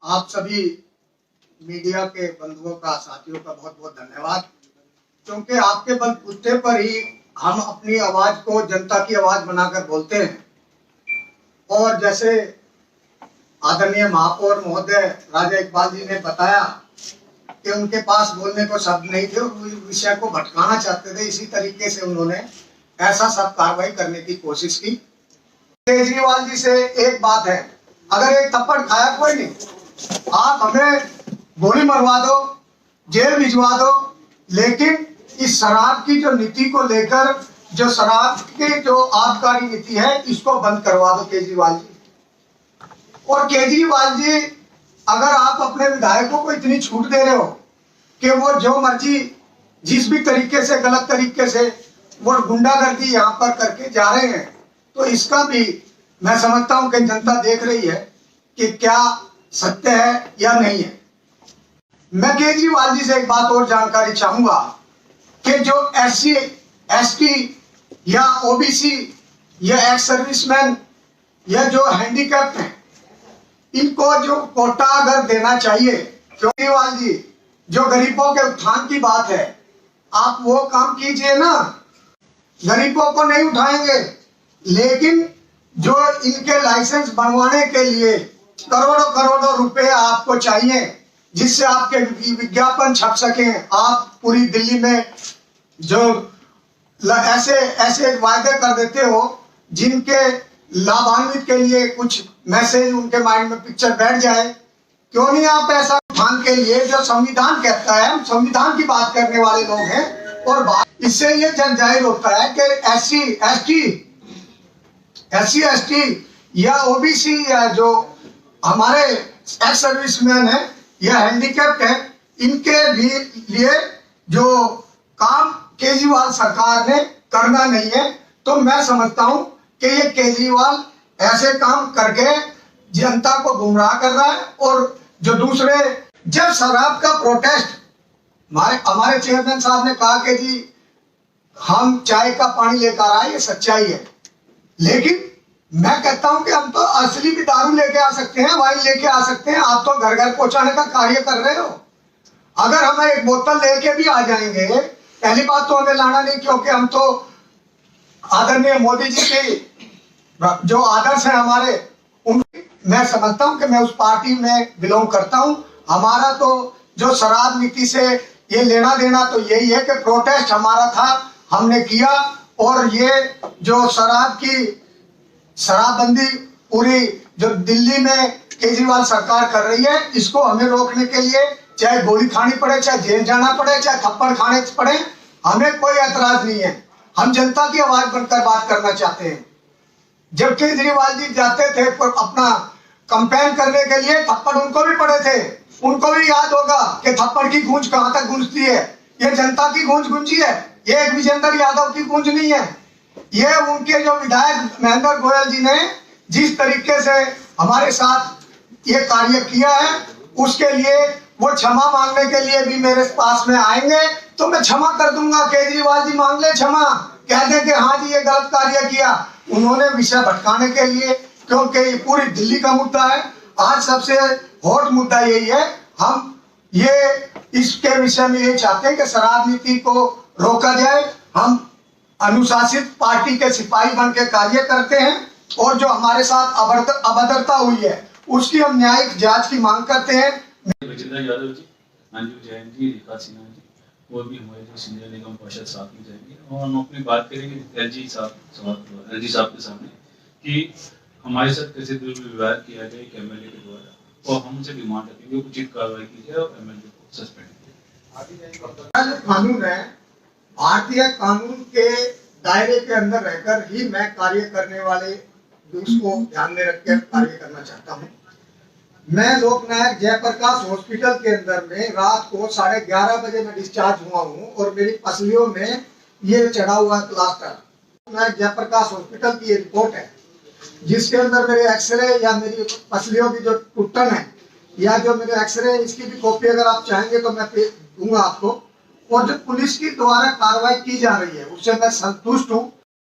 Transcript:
आप सभी मीडिया के बंधुओं का, साथियों का बहुत बहुत धन्यवाद, क्योंकि आपके बलबूते पर ही हम अपनी आवाज को जनता की आवाज बनाकर बोलते हैं। और जैसे आदरणीय महापौर महोदय राजा इकबाल जी ने बताया कि उनके पास बोलने को शब्द नहीं थे और विषय को भटकाना चाहते थे, इसी तरीके से उन्होंने ऐसा सब कार्रवाई करने की कोशिश की। केजरीवाल जी से एक बात है, अगर एक थप्पड़ खाया कोई नहीं, आप हमें गोली मरवा दो, जेल भिजवा दो, लेकिन इस शराब की जो नीति को लेकर, जो शराब की जो आबकारी नीति है, इसको बंद करवा दो केजरीवाल जी। और केजरीवाल जी, अगर आप अपने विधायकों को इतनी छूट दे रहे हो कि वो जो मर्जी जिस भी तरीके से, गलत तरीके से वो गुंडागर्दी यहाँ पर करके जा रहे हैं, तो इसका भी मैं समझता हूं कि जनता देख रही है कि क्या सत्य है या नहीं है। मैं केजरीवाल जी से एक बात और जानकारी चाहूंगा कि जो SC ST या OBC या एक्स सर्विसमैन या जो हैंडीकैप्ड हैं, इनको जो कोटा अगर देना चाहिए, केजरीवाल जी जो गरीबों के उत्थान की बात है, आप वो काम कीजिए ना। गरीबों को नहीं उठाएंगे, लेकिन जो इनके लाइसेंस बनवाने के लिए करोड़ों करोड़ों रुपए आपको चाहिए, जिससे आपके विज्ञापन छप सके, आप पूरी दिल्ली में जो ऐसे ऐसे वायदे कर देते हो जिनके लाभान्वित के लिए कुछ मैसेज उनके माइंड में पिक्चर बैठ जाए, क्यों नहीं आप ऐसा उत्थान के लिए, जो संविधान कहता है, हम संविधान की बात करने वाले लोग हैं, और इससे ये जन जाहिर होता है कि SC ST या OBC या जो हमारे एक्स सर्विसमैन है या हैंडीकैप्ड है, इनके भी लिए जो काम केजरीवाल सरकार ने करना नहीं है। तो मैं समझता हूं कि ये केजरीवाल ऐसे काम करके जनता को गुमराह कर रहा है। और जो दूसरे, जब शराब का प्रोटेस्ट, हमारे चेयरमैन साहब ने कहा कि जी हम चाय का पानी लेकर आए, ये सच्चाई है, लेकिन मैं कहता हूं कि हम तो असली भी दारू लेके आ सकते हैं, वाइन लेके आ सकते हैं। आप तो घर घर पहुंचाने का कार्य कर रहे हो। अगर हम एक बोतल लेके भी आ जाएंगे, पहली बात तो हमें लाना नहीं, क्योंकि हम तो आदरणीय मोदी जी के जो आदर्श है हमारे, मैं समझता हूं कि मैं उस पार्टी में बिलोंग करता हूं। हमारा तो जो शराब नीति से ये लेना देना तो यही है कि प्रोटेस्ट हमारा था, हमने किया, और ये जो शराबबंदी पूरी जो दिल्ली में केजरीवाल सरकार कर रही है, इसको हमें रोकने के लिए चाहे गोली खानी पड़े, चाहे जेल जाना पड़े, चाहे थप्पड़ खाने पड़े, हमें कोई ऐतराज नहीं है। हम जनता की आवाज बनकर बात करना चाहते हैं। जब केजरीवाल जी जाते थे पर अपना कंपेन करने के लिए, थप्पड़ उनको भी पड़े थे, उनको भी याद होगा कि थप्पड़ की गूंज कहां तक गूंजती है। ये जनता की गूंज गूंजी है, ये एक विजेंद्र यादव की गूंज नहीं है। ये उनके जो विधायक महेंद्र गोयल जी ने जिस तरीके से हमारे साथ ये कार्य किया है, उसके लिए वो क्षमा मांगने के लिए भी मेरे पास में आएंगे, तो मैं क्षमा कर दूंगा। केजरीवाल जी मांग ले क्षमा, कह दे कि हाँ जी ये गलत कार्य किया। उन्होंने विषय भटकाने के लिए, क्योंकि ये पूरी दिल्ली का मुद्दा है, आज सबसे हॉट मुद्दा यही है। हम ये इसके विषय में ये चाहते हैं कि शराब नीति को रोका जाए। हम अनुशासित पार्टी के सिपाही बन के कार्य करते हैं, और जो हमारे साथ अभद्रता हुई है उसकी हम न्यायिक जांच की मांग करते हैं। विजेंद्र यादव जी, अंजू जैन जी, रेखा सिन्हा जी, वो भी हमारे जो सीनियर निगम पार्षद साथ में जाएंगे, और हम अपनी बात करेंगे LG साहब के सामने कि हमारे साथ कैसे दुर्व्यवहार किया गया MLA के द्वारा, और हम उनसे डिमांड रखेंगे उचित कार्रवाई की जाए और MLA को सस्पेंड किया जाए। कानून है, भारतीय कानून के दायरे के अंदर रहकर ही मैं कार्य करने वाले उसको ध्यान में रखकर कार्य करना चाहता हूँ। मैं लोकनायक जयप्रकाश हॉस्पिटल के अंदर में रात को 11:30 बजे में डिस्चार्ज हुआ हूँ, और मेरी पसलियों में ये चढ़ा हुआ प्लास्टर। मैं जयप्रकाश हॉस्पिटल की रिपोर्ट है, जिसके अंदर मेरे एक्सरे या मेरी पसलियों की जो टुट्टन है, या जो मेरे एक्सरे, इसकी भी कॉपी अगर आप चाहेंगे तो मैं दूंगा आपको। और जो पुलिस की द्वारा कार्रवाई की जा रही है उससे मैं संतुष्ट हूँ।